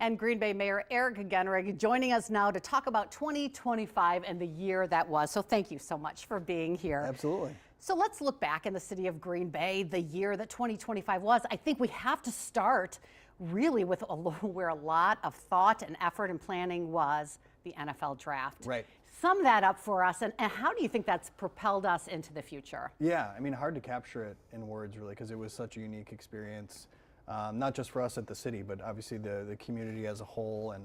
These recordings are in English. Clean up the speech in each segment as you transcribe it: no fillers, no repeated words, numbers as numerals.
And Green Bay Mayor Eric Genrigh joining us now to talk about 2025 and the year that was. So thank you so much for being here. Absolutely. So let's look back in the city of Green Bay, the year that 2025 was. I think we have to start really with where a lot of thought and effort and planning was the NFL draft. Right. Sum that up for us, and how do you think that's propelled us into the future? Yeah, I mean, hard to capture it in words really, because it was such a unique experience, not just for us at the city, but obviously the community as a whole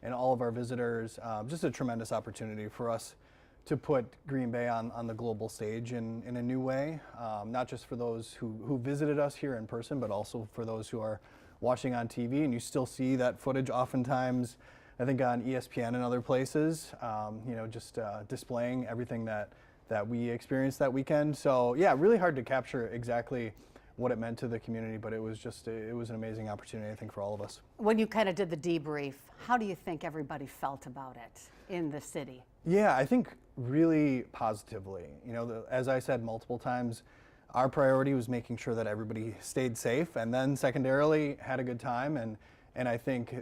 and all of our visitors. Just a tremendous opportunity for us to put Green Bay on the global stage in a new way, not just for those who visited us here in person, but also for those who are watching on TV. And you still see that footage oftentimes, I think, on ESPN and other places, just displaying everything that we experienced that weekend. So yeah, really hard to capture exactly what it meant to the community, but it was an amazing opportunity, I think, for all of us. When you kind of did the debrief, how do you think everybody felt about it in the city? Yeah, I think really positively. As I said multiple times, our priority was making sure that everybody stayed safe, and then secondarily had a good time. And I think,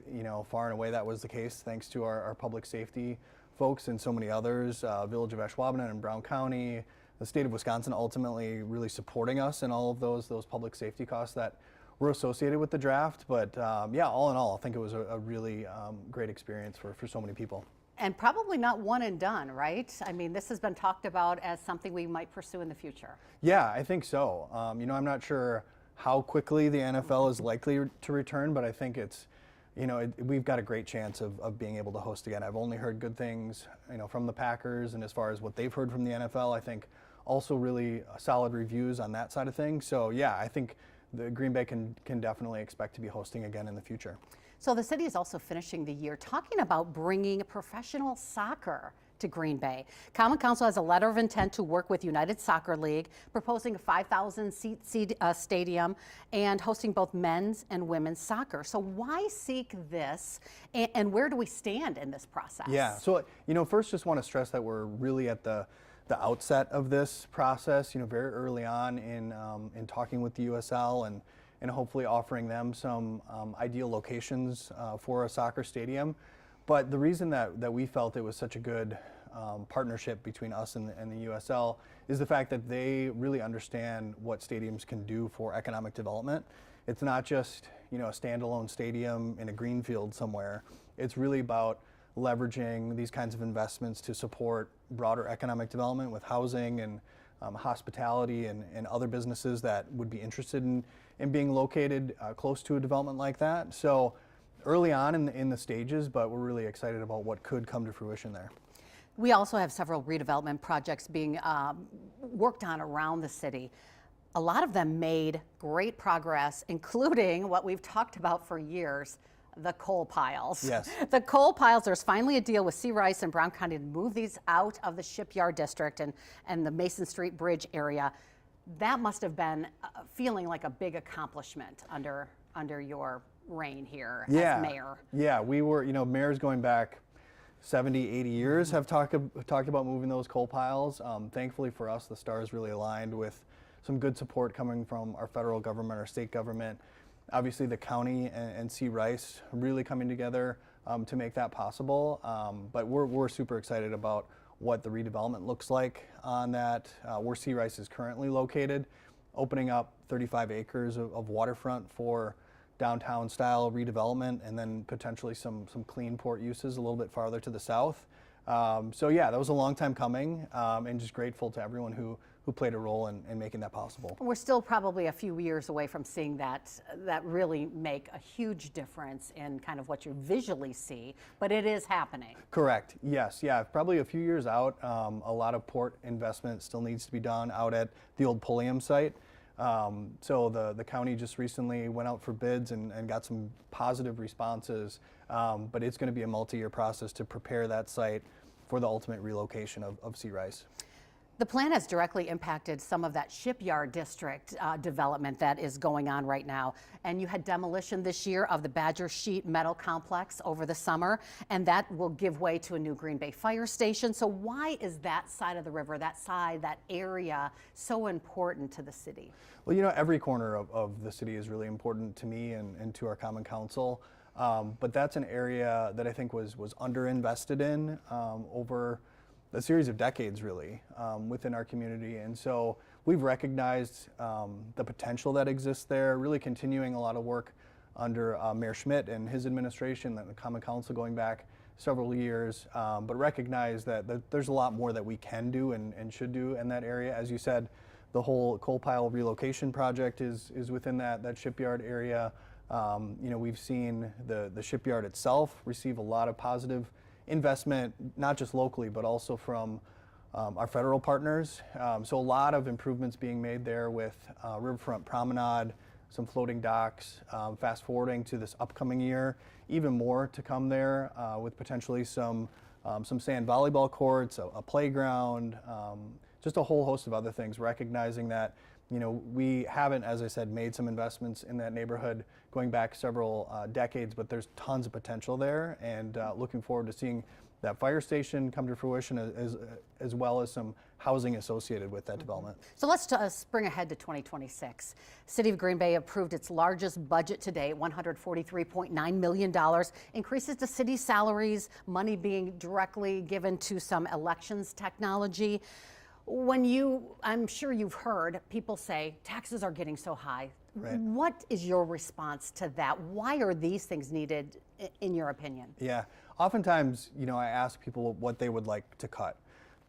far and away that was the case, thanks to our public safety folks and so many others, Village of Ashwaubenon and Brown County, the state of Wisconsin ultimately really supporting us in all of those public safety costs that were associated with the draft. But yeah, all in all, I think it was a really great experience for so many people. And probably not one and done, right? I mean, this has been talked about as something we might pursue in the future. Yeah, I think so. I'm not sure how quickly the NFL is likely to return, but I think it's, we've got a great chance of being able to host again. I've only heard good things, from the Packers, and as far as what they've heard from the NFL, I think also really solid reviews on that side of things. So yeah, I think the Green Bay can definitely expect to be hosting again in the future. So the city is also finishing the year talking about bringing professional soccer to Green Bay. Common Council has a letter of intent to work with United Soccer League, proposing a 5,000-seat stadium and hosting both men's and women's soccer. So why seek this, and where do we stand in this process? Yeah, so first just want to stress that we're really at the outset of this process, very early on in talking with the USL and hopefully offering them some ideal locations for a soccer stadium. But the reason that we felt it was such a good partnership between us and the USL is the fact that they really understand what stadiums can do for economic development. It's not just a standalone stadium in a green field somewhere. It's really about leveraging these kinds of investments to support broader economic development with housing and hospitality and other businesses that would be interested in being located close to a development like that. So early on in the stages, but we're really excited about what could come to fruition there. We also have several redevelopment projects being worked on around the city. A lot of them made great progress, including what we've talked about for years, the coal piles. Yes. The coal piles, there's finally a deal with C. Rice and Brown County to move these out of the Shipyard District and the Mason Street Bridge area. That must have been feeling like a big accomplishment under your reign here as mayor. Yeah, we were, mayors going back 70, 80 years have talked about moving those coal piles. Thankfully for us, the stars really aligned with some good support coming from our federal government, our state government. Obviously the county and C. Rice really coming together to make that possible. But we're super excited about what the redevelopment looks like on that, where C. Rice is currently located, opening up 35 acres of waterfront for downtown style redevelopment, and then potentially some clean port uses a little bit farther to the south. So yeah, that was a long time coming, and just grateful to everyone who played a role in making that possible. We're still probably a few years away from seeing that really make a huge difference in kind of what you visually see, but it is happening. Correct, yes, yeah, probably a few years out. A lot of port investment still needs to be done out at the old Pulliam site. So the county just recently went out for bids and got some positive responses, but it's going to be a multi-year process to prepare that site for the ultimate relocation of C. Rice. The plan has directly impacted some of that Shipyard District development that is going on right now. And you had demolition this year of the Badger Sheet Metal Complex over the summer, and that will give way to a new Green Bay Fire Station. So why is that side of the river, that area, so important to the city? Well, every corner of the city is really important to me and to our Common Council. But that's an area that I think was underinvested in over a series of decades, really, within our community. And so we've recognized the potential that exists there, really continuing a lot of work under Mayor Schmidt and his administration, and the Common Council going back several years, but recognize that there's a lot more that we can do and should do in that area. As you said, the whole coal pile relocation project is within that shipyard area. We've seen the shipyard itself receive a lot of positive investment, not just locally, but also from our federal partners. So a lot of improvements being made there with Riverfront Promenade, some floating docks, fast forwarding to this upcoming year, even more to come there with potentially some sand volleyball courts, a playground, just a whole host of other things, recognizing that we haven't, as I said, made some investments in that neighborhood going back several decades, but there's tons of potential there, and looking forward to seeing that fire station come to fruition as well as some housing associated with that development. So let's spring ahead to 2026. City of Green Bay approved its largest budget to date, $143.9 million, increases to city salaries, money being directly given to some elections technology. I'm sure you've heard people say taxes are getting so high. Right. What is your response to that? Why are these things needed, in your opinion? Yeah, oftentimes, I ask people what they would like to cut,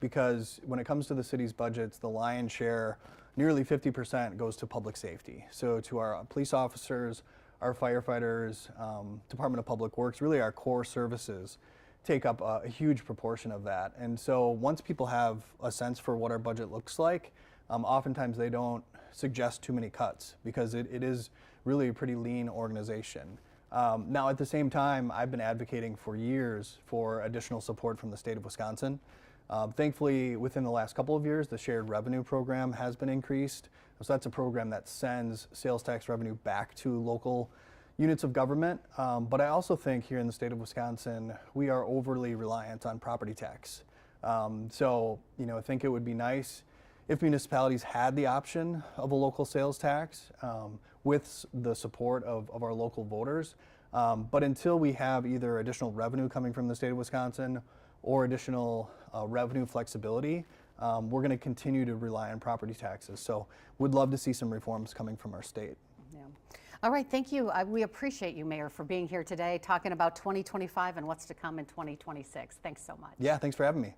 because when it comes to the city's budgets, the lion's share, nearly 50%, goes to public safety. So to our police officers, our firefighters, Department of Public Works, really our core services take up a huge proportion of that. And so once people have a sense for what our budget looks like, oftentimes they don't suggest too many cuts, because it is really a pretty lean organization. Now, at the same time, I've been advocating for years for additional support from the state of Wisconsin. Thankfully, within the last couple of years, the shared revenue program has been increased. So that's a program that sends sales tax revenue back to local units of government. But I also think here in the state of Wisconsin, we are overly reliant on property tax. So, I think it would be nice if municipalities had the option of a local sales tax with the support of our local voters. But until we have either additional revenue coming from the state of Wisconsin or additional revenue flexibility, we're going to continue to rely on property taxes. So we'd love to see some reforms coming from our state. Yeah. All right, thank you. We appreciate you, Mayor, for being here today, talking about 2025 and what's to come in 2026. Thanks so much. Yeah, thanks for having me.